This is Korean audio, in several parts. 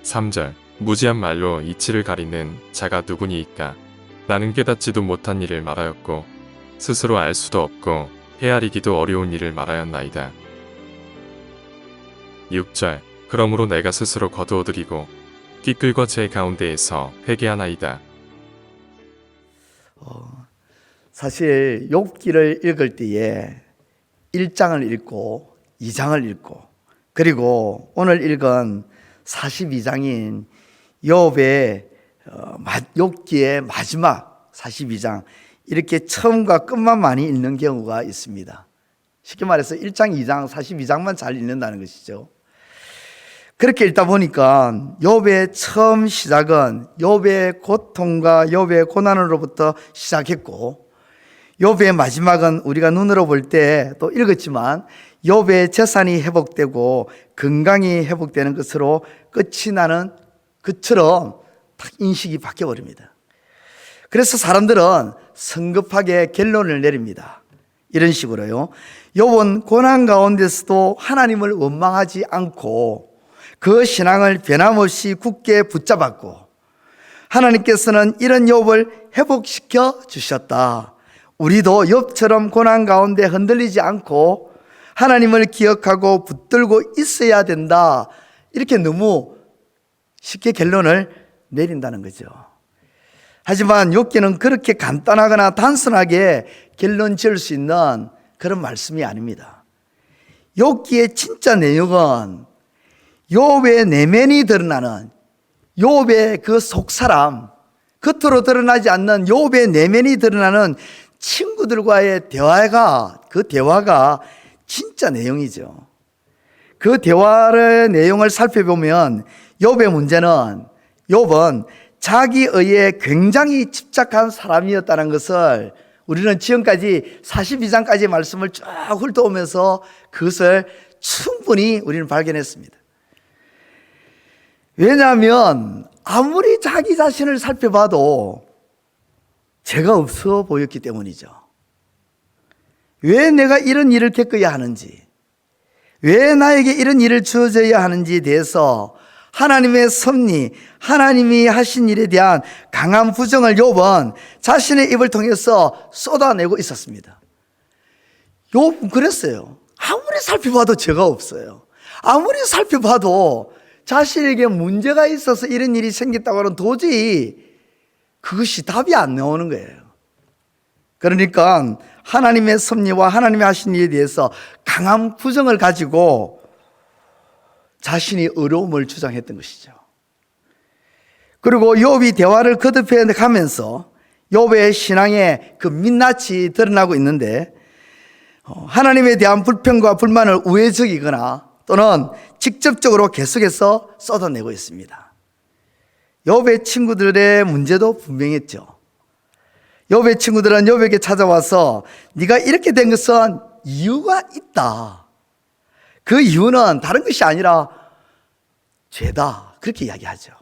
3절 무지한 말로 이치를 가리는 자가 누구니이까. 나는 깨닫지도 못한 일을 말하였고 스스로 알 수도 없고 헤아리기도 어려운 일을 말하였나이다. 6절 그러므로 내가 스스로 거두어들이고 띠끌과 제 가운데에서 회개하나이다. 사실 욥기를 읽을 때에 1장을 읽고 2장을 읽고 그리고 오늘 읽은 42장인 욥기의 마지막 42장 이렇게 처음과 끝만 많이 읽는 경우가 있습니다. 쉽게 말해서 1장, 2장, 42장만 잘 읽는다는 것이죠. 그렇게 읽다 보니까 욥의 처음 시작은 욥의 고통과 욥의 고난으로부터 시작했고 욥의 마지막은 우리가 눈으로 볼 때 또 읽었지만 욥의 재산이 회복되고 건강이 회복되는 것으로 끝이 나는 것처럼 딱 인식이 바뀌어버립니다. 그래서 사람들은 성급하게 결론을 내립니다. 이런 식으로요. 욥은 고난 가운데서도 하나님을 원망하지 않고 그 신앙을 변함없이 굳게 붙잡았고 하나님께서는 이런 욥을 회복시켜 주셨다. 우리도 욥처럼 고난 가운데 흔들리지 않고 하나님을 기억하고 붙들고 있어야 된다. 이렇게 너무 쉽게 결론을 내린다는 거죠. 하지만 욥기는 그렇게 간단하거나 단순하게 결론 지을 수 있는 그런 말씀이 아닙니다. 욥기의 진짜 내용은 욥의 내면이 드러나는 욥의 그 속사람, 겉으로 드러나지 않는 욥의 내면이 드러나는 친구들과의 그 대화가 진짜 내용이죠. 그 대화의 내용을 살펴보면 욥의 문제는 욥은 자기의에 굉장히 집착한 사람이었다는 것을 우리는 지금까지 42장까지 말씀을 쭉 훑어오면서 그것을 충분히 우리는 발견했습니다. 왜냐하면 아무리 자기 자신을 살펴봐도 죄가 없어 보였기 때문이죠. 왜 내가 이런 일을 겪어야 하는지, 왜 나에게 이런 일을 주어져야 하는지에 대해서 하나님의 섭리, 하나님이 하신 일에 대한 강한 부정을 욥은 자신의 입을 통해서 쏟아내고 있었습니다. 욥은 그랬어요. 아무리 살펴봐도 죄가 없어요. 아무리 살펴봐도 자신에게 문제가 있어서 이런 일이 생겼다고 하는 도저히 그것이 답이 안 나오는 거예요. 그러니까 하나님의 섭리와 하나님이 하신 일에 대해서 강한 부정을 가지고 자신이 의로움을 주장했던 것이죠. 그리고 욥이 대화를 거듭해 가면서 욥의 신앙의 그 민낯이 드러나고 있는데 하나님에 대한 불평과 불만을 우회적이거나 또는 직접적으로 계속해서 쏟아내고 있습니다. 욥의 친구들의 문제도 분명했죠. 욥의 친구들은 욥에게 찾아와서 네가 이렇게 된 것은 이유가 있다. 그 이유는 다른 것이 아니라 죄다. 그렇게 이야기하죠.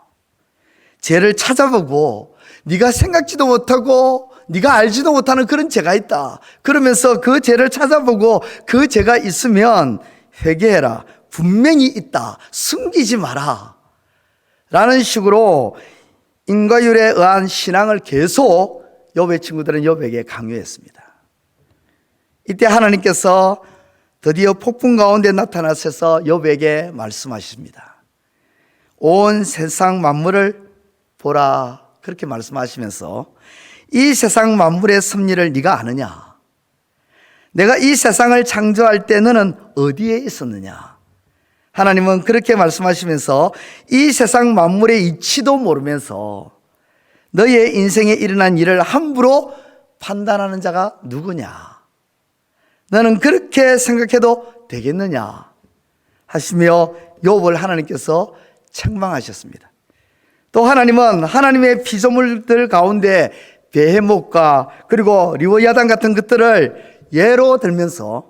죄를 찾아보고 네가 생각지도 못하고 네가 알지도 못하는 그런 죄가 있다. 그러면서 그 죄를 찾아보고 그 죄가 있으면 회개해라. 분명히 있다. 숨기지 마라. 라는 식으로 인과율에 의한 신앙을 계속 욥의 친구들은 욥에게 강요했습니다. 이때 하나님께서 드디어 폭풍 가운데 나타나셔서 욥에게 말씀하십니다. 온 세상 만물을 보라. 그렇게 말씀하시면서 이 세상 만물의 섭리를 네가 아느냐? 내가 이 세상을 창조할 때 너는 어디에 있었느냐? 하나님은 그렇게 말씀하시면서 이 세상 만물의 이치도 모르면서 너의 인생에 일어난 일을 함부로 판단하는 자가 누구냐? 너는 그렇게 생각해도 되겠느냐? 하시며 욥을 하나님께서 책망하셨습니다. 또 하나님은 하나님의 피조물들 가운데 베헤못과 그리고 리워야단 같은 것들을 예로 들면서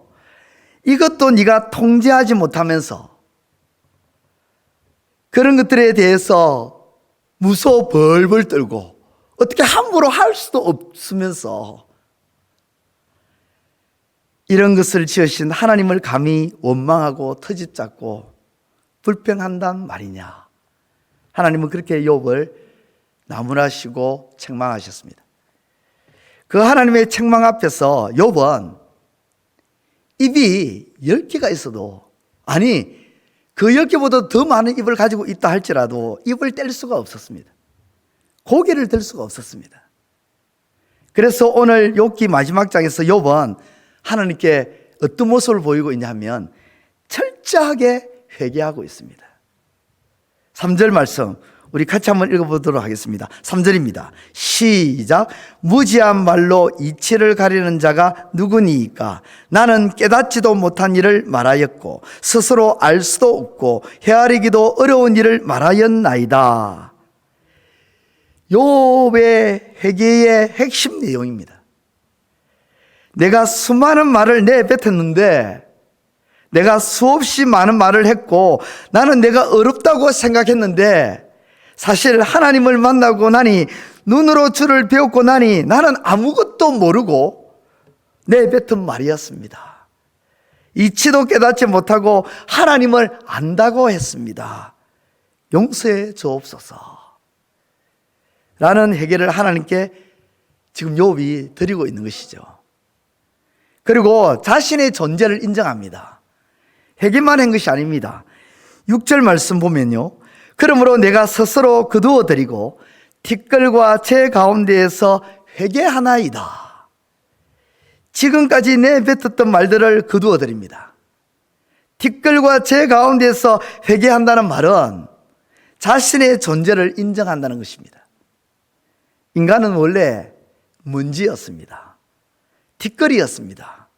이것도 네가 통제하지 못하면서 그런 것들에 대해서 무서워 벌벌 떨고 어떻게 함부로 할 수도 없으면서 이런 것을 지으신 하나님을 감히 원망하고 터집잡고 불평한단 말이냐. 하나님은 그렇게 욥을 나무라시고 책망하셨습니다. 그 하나님의 책망 앞에서 욥은 입이 10개가 있어도, 아니 그 10개보다 더 많은 입을 가지고 있다 할지라도 입을 뗄 수가 없었습니다. 고개를 들 수가 없었습니다. 그래서 오늘 욥기 마지막 장에서 욥은 하나님께 어떤 모습을 보이고 있냐 하면 철저하게 회개하고 있습니다. 3절 말씀 우리 같이 한번 읽어보도록 하겠습니다. 3절입니다. 시작. 무지한 말로 이치를 가리는 자가 누구니이까? 나는 깨닫지도 못한 일을 말하였고 스스로 알 수도 없고 헤아리기도 어려운 일을 말하였나이다. 욥의 회개의 핵심 내용입니다. 내가 수많은 말을 내뱉었는데, 내가 수없이 많은 말을 했고 나는 내가 어렵다고 생각했는데, 사실 하나님을 만나고 나니, 눈으로 주를 배웠고 나니 나는 아무것도 모르고 내뱉은 말이었습니다. 이치도 깨닫지 못하고 하나님을 안다고 했습니다. 용서해 주옵소서 라는 회개를 하나님께 지금 욥이 드리고 있는 것이죠. 그리고 자신의 존재를 인정합니다. 회개만 한 것이 아닙니다. 6절 말씀 보면요, 그러므로 내가 스스로 거두어 드리고 티끌과 제 가운데에서 회개하나이다. 지금까지 내뱉었던 말들을 거두어 드립니다. 티끌과 제 가운데에서 회개한다는 말은 자신의 존재를 인정한다는 것입니다. 인간은 원래 먼지였습니다. 티끌이었습니다.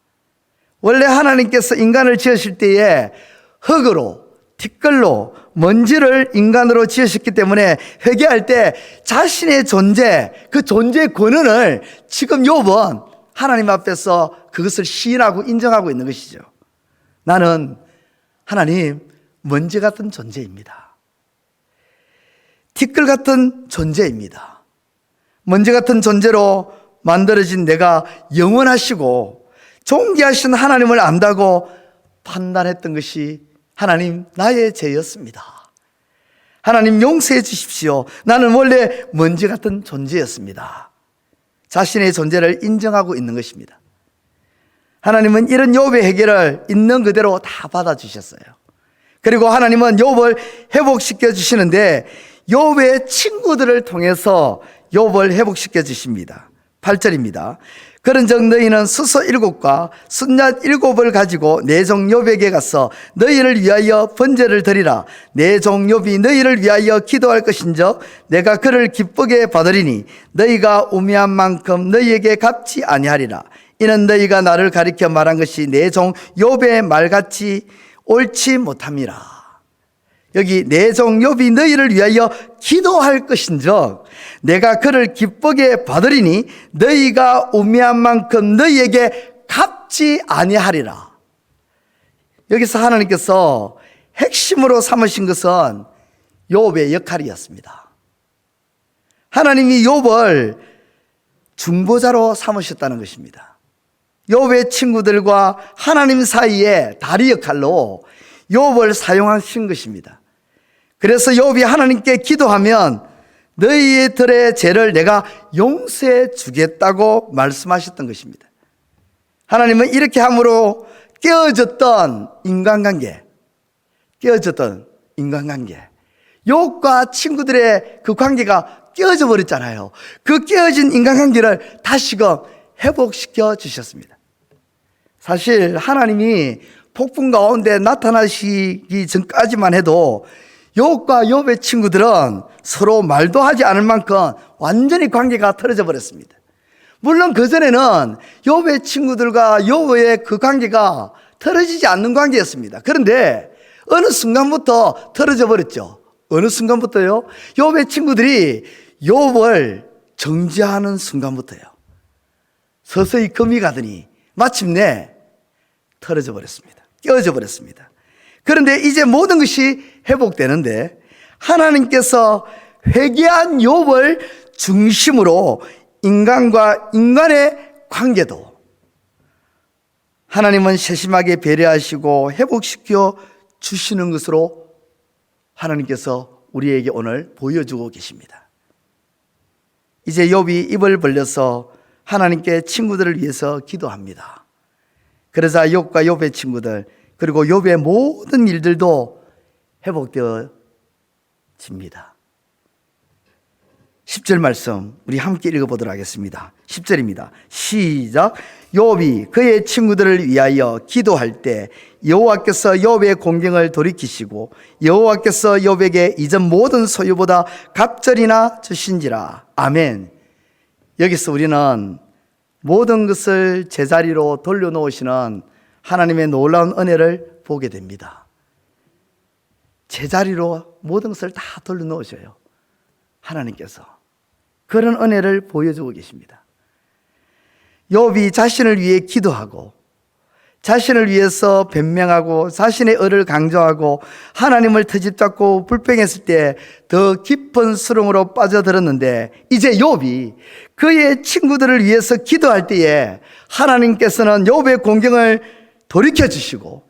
원래 하나님께서 인간을 지으실 때에 흙으로, 티끌로, 먼지를 인간으로 지으셨기 때문에 회개할 때 자신의 존재, 그 존재의 권한을 지금 욥은 하나님 앞에서 그것을 시인하고 인정하고 있는 것이죠. 나는 하나님 먼지 같은 존재입니다. 티끌 같은 존재입니다. 먼지 같은 존재로 만들어진 내가 영원하시고 존귀하신 하나님을 안다고 판단했던 것이 하나님 나의 죄였습니다. 하나님 용서해 주십시오. 나는 원래 먼지 같은 존재였습니다. 자신의 존재를 인정하고 있는 것입니다. 하나님은 이런 욥의 회개를 있는 그대로 다 받아주셨어요. 그리고 하나님은 욥을 회복시켜 주시는데 욥의 친구들을 통해서 욥을 회복시켜 주십니다. 8절입니다. 그런즉 너희는 수소 7과 순얏 7을 가지고 내 종 욥에게 가서 너희를 위하여 번제를 드리라. 내 종 욥이 너희를 위하여 기도할 것인즉 내가 그를 기쁘게 받으리니 너희가 우매한 만큼 너희에게 갚지 아니하리라. 이는 너희가 나를 가리켜 말한 것이 내 종 욥의 말같이 옳지 못함이라. 여기 내 종 욥이 너희를 위하여 기도할 것인즉 내가 그를 기쁘게 받으리니 너희가 우매한 만큼 너희에게 갚지 아니하리라. 여기서 하나님께서 핵심으로 삼으신 것은 욥의 역할이었습니다. 하나님이 욥을 중보자로 삼으셨다는 것입니다. 욥의 친구들과 하나님 사이에 다리 역할로 욥을 사용하신 것입니다. 그래서 욥이 하나님께 기도하면 너희들의 죄를 내가 용서해 주겠다고 말씀하셨던 것입니다. 하나님은 이렇게 함으로 깨어졌던 인간관계, 욥과 친구들의 그 관계가 깨어져 버렸잖아요. 그 깨어진 인간관계를 다시금 회복시켜 주셨습니다. 사실 하나님이 폭풍 가운데 나타나시기 전까지만 해도 욥과 욥의 친구들은 서로 말도 하지 않을 만큼 완전히 관계가 틀어져 버렸습니다. 물론 그전에는 욥의 친구들과 욥의 그 관계가 틀어지지 않는 관계였습니다. 그런데 어느 순간부터 틀어져 버렸죠. 어느 순간부터요? 욥의 친구들이 욥을 정죄하는 순간부터요. 서서히 금이 가더니 마침내 틀어져 버렸습니다. 깨어져 버렸습니다. 그런데 이제 모든 것이 회복되는데 하나님께서 회개한 욥을 중심으로 인간과 인간의 관계도 하나님은 세심하게 배려하시고 회복시켜 주시는 것으로 하나님께서 우리에게 오늘 보여주고 계십니다. 이제 욥이 입을 벌려서 하나님께 친구들을 위해서 기도합니다. 그러자 욥과 욥의 친구들 그리고 욥의 모든 일들도 회복되어집니다. 10절 말씀 우리 함께 읽어보도록 하겠습니다. 10절입니다. 시작. 욥이 그의 친구들을 위하여 기도할 때 여호와께서 욥의 공경을 돌이키시고 여호와께서 욥에게 이전 모든 소유보다 갑절이나 주신지라. 아멘. 여기서 우리는 모든 것을 제자리로 돌려놓으시는 하나님의 놀라운 은혜를 보게 됩니다. 제자리로 모든 것을 다 돌려놓으셔요. 하나님께서 그런 은혜를 보여주고 계십니다. 욥이 자신을 위해 기도하고 자신을 위해서 변명하고 자신의 의를 강조하고 하나님을 트집잡고 불평했을 때 더 깊은 수렁으로 빠져들었는데 이제 욥이 그의 친구들을 위해서 기도할 때에 하나님께서는 욥의 공경을 돌이켜 주시고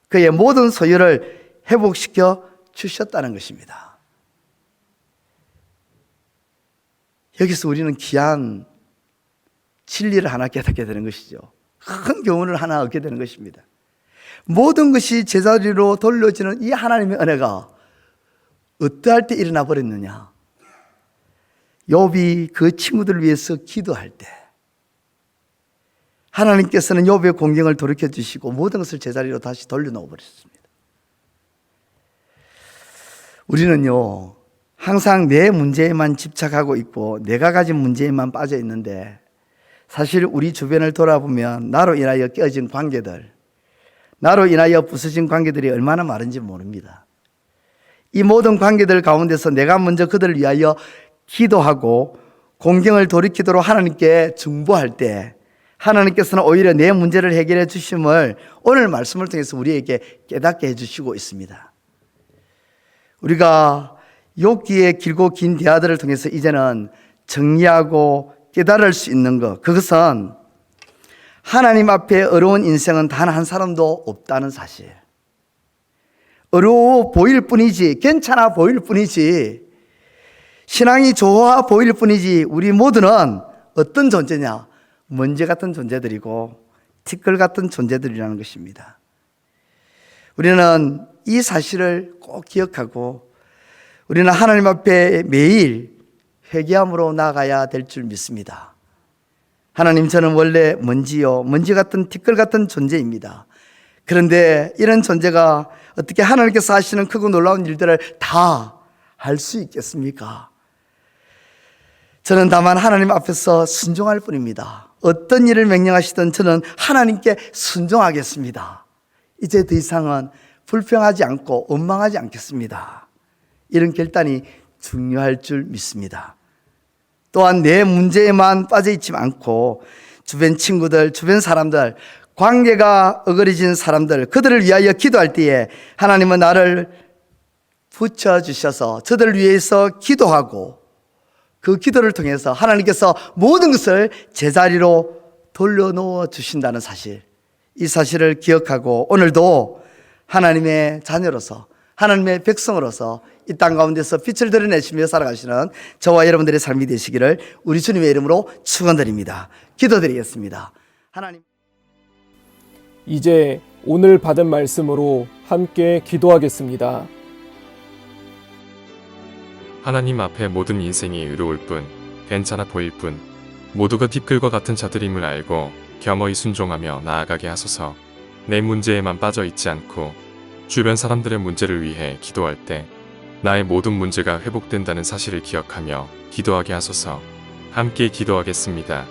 그의 모든 소유를 회복시켜 주셨다는 것입니다. 여기서 우리는 귀한 진리를 하나 깨닫게 되는 것이죠. 큰 교훈을 하나 얻게 되는 것입니다. 모든 것이 제자리로 돌려지는 이 하나님의 은혜가 어떠할 때 일어나 버렸느냐. 욥이 그 친구들을 위해서 기도할 때 하나님께서는 욥의 공경을 돌이켜 주시고 모든 것을 제자리로 다시 돌려놓아 버렸습니다. 우리는요 항상 내 문제에만 집착하고 있고 내가 가진 문제에만 빠져 있는데 사실 우리 주변을 돌아보면 나로 인하여 깨어진 관계들, 나로 인하여 부서진 관계들이 얼마나 많은지 모릅니다. 이 모든 관계들 가운데서 내가 먼저 그들을 위하여 기도하고 공경을 돌이키도록 하나님께 중보할 때 하나님께서는 오히려 내 문제를 해결해 주심을 오늘 말씀을 통해서 우리에게 깨닫게 해주시고 있습니다. 우리가 욥기의 길고 긴 대화들을 통해서 이제는 정리하고 깨달을 수 있는 것, 그것은 하나님 앞에 어려운 인생은 단 한 사람도 없다는 사실. 어려워 보일 뿐이지, 괜찮아 보일 뿐이지, 신앙이 좋아 보일 뿐이지 우리 모두는 어떤 존재냐? 먼지 같은 존재들이고 티끌 같은 존재들이라는 것입니다. 우리는 이 사실을 꼭 기억하고 우리는 하나님 앞에 매일 회개함으로 나아가야 될 줄 믿습니다. 하나님, 저는 원래 먼지요, 먼지 같은 티끌 같은 존재입니다. 그런데 이런 존재가 어떻게 하나님께서 하시는 크고 놀라운 일들을 다 할 수 있겠습니까? 저는 다만 하나님 앞에서 순종할 뿐입니다. 어떤 일을 명령하시든 저는 하나님께 순종하겠습니다. 이제 더 이상은 불평하지 않고 원망하지 않겠습니다. 이런 결단이 중요할 줄 믿습니다. 또한 내 문제에만 빠져있지 않고 주변 친구들, 주변 사람들, 관계가 어그러진 사람들, 그들을 위하여 기도할 때에 하나님은 나를 붙여주셔서 저들을 위해서 기도하고 그 기도를 통해서 하나님께서 모든 것을 제자리로 돌려놓아 주신다는 사실, 이 사실을 기억하고 오늘도 하나님의 자녀로서 하나님의 백성으로서 이 땅 가운데서 빛을 드러내시며 살아가시는 저와 여러분들의 삶이 되시기를 우리 주님의 이름으로 축원드립니다. 기도드리겠습니다. 하나님, 이제 오늘 받은 말씀으로 함께 기도하겠습니다. 하나님 앞에 모든 인생이 의로울 뿐, 괜찮아 보일 뿐, 모두가 티끌과 같은 자들임을 알고 겸허히 순종하며 나아가게 하소서. 내 문제에만 빠져 있지 않고 주변 사람들의 문제를 위해 기도할 때 나의 모든 문제가 회복된다는 사실을 기억하며 기도하게 하소서. 함께 기도하겠습니다.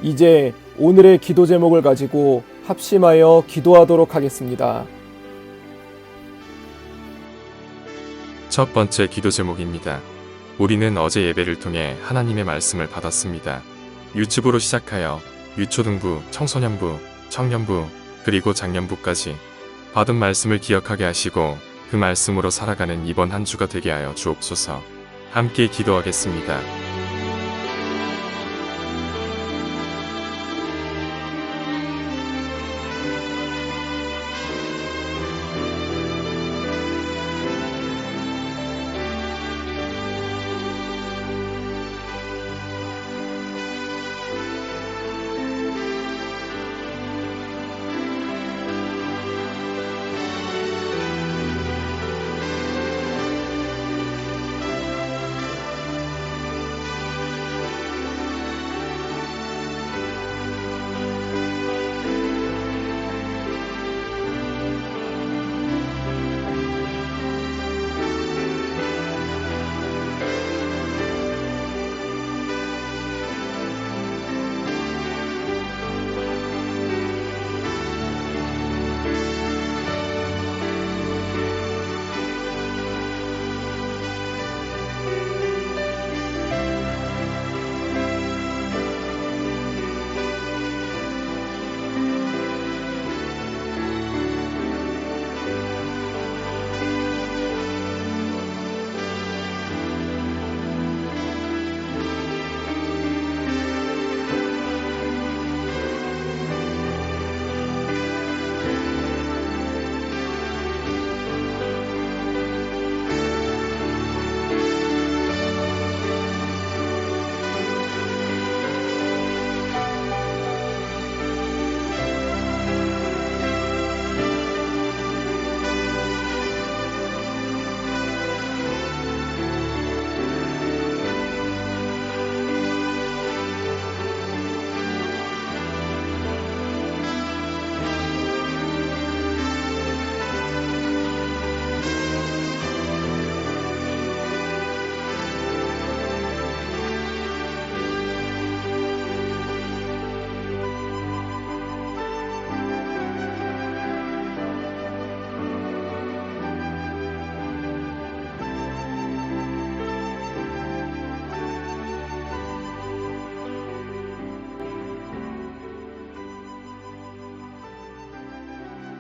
이제 오늘의 기도 제목을 가지고 합심하여 기도하도록 하겠습니다. 첫 번째 기도 제목입니다. 우리는 어제 예배를 통해 하나님의 말씀을 받았습니다. 유치부로 시작하여 유초등부, 청소년부, 청년부, 그리고 장년부까지 받은 말씀을 기억하게 하시고 그 말씀으로 살아가는 이번 한 주가 되게 하여 주옵소서. 함께 기도하겠습니다.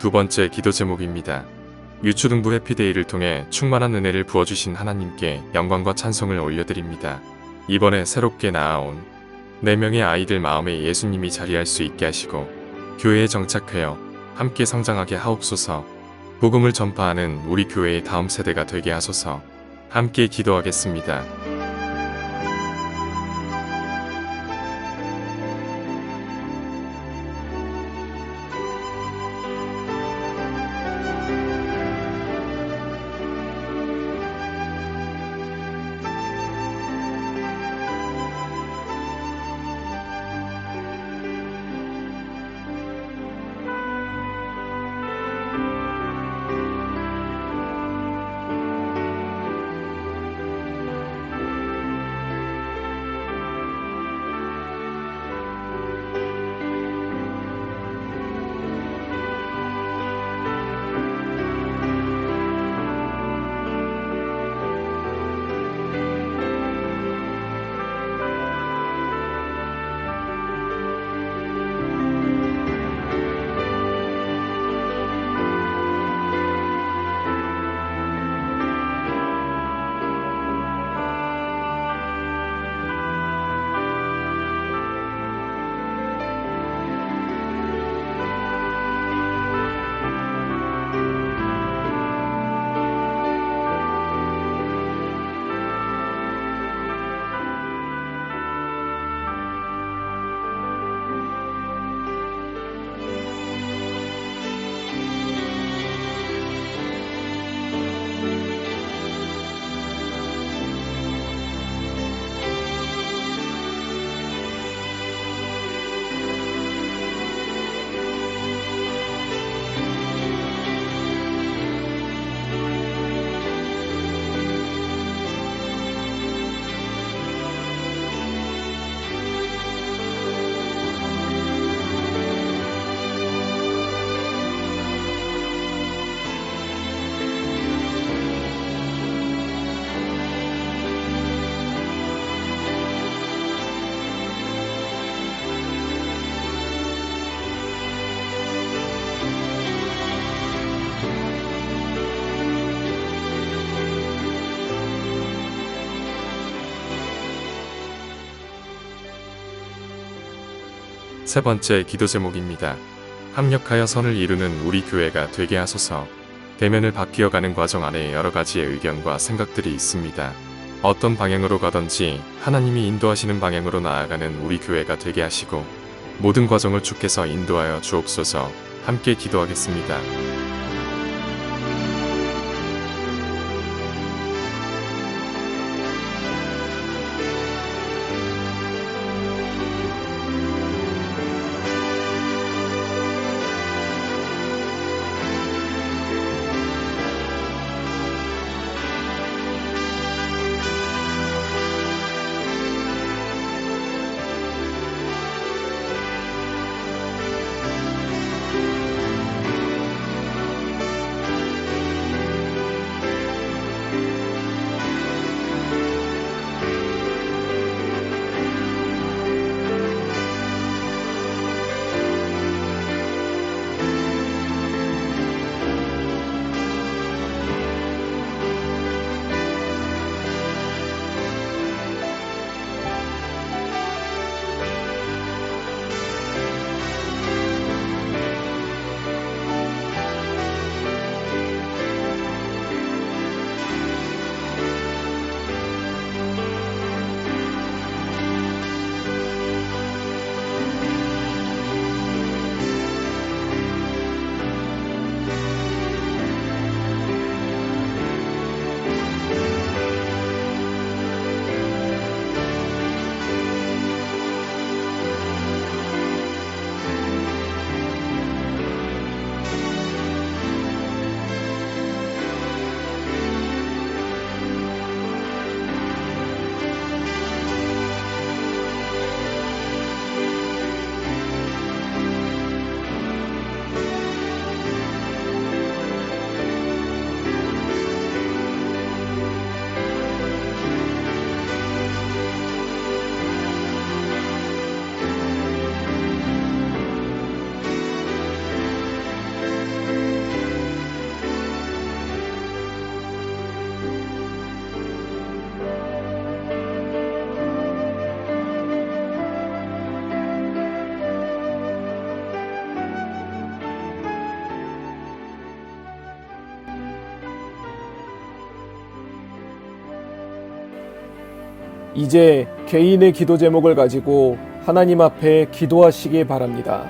두 번째 기도 제목입니다. 유초등부 해피데이를 통해 충만한 은혜를 부어주신 하나님께 영광과 찬송을 올려드립니다. 이번에 새롭게 낳아온 4명의 아이들 마음에 예수님이 자리할 수 있게 하시고 교회에 정착하여 함께 성장하게 하옵소서. 복음을 전파하는 우리 교회의 다음 세대가 되게 하소서. 함께 기도하겠습니다. 세 번째 기도 제목입니다. 합력하여 선을 이루는 우리 교회가 되게 하소서. 대면을 바뀌어가는 과정 안에 여러 가지의 의견과 생각들이 있습니다. 어떤 방향으로 가든지 하나님이 인도하시는 방향으로 나아가는 우리 교회가 되게 하시고 모든 과정을 주께서 인도하여 주옵소서. 함께 기도하겠습니다. 이제 개인의 기도 제목을 가지고 하나님 앞에 기도하시기 바랍니다.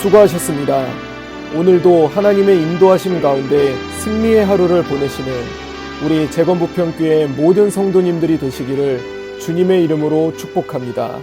수고하셨습니다. 오늘도 하나님의 인도하심 가운데 승리의 하루를 보내시는 우리 재건부평교회 모든 성도님들이 되시기를 주님의 이름으로 축복합니다.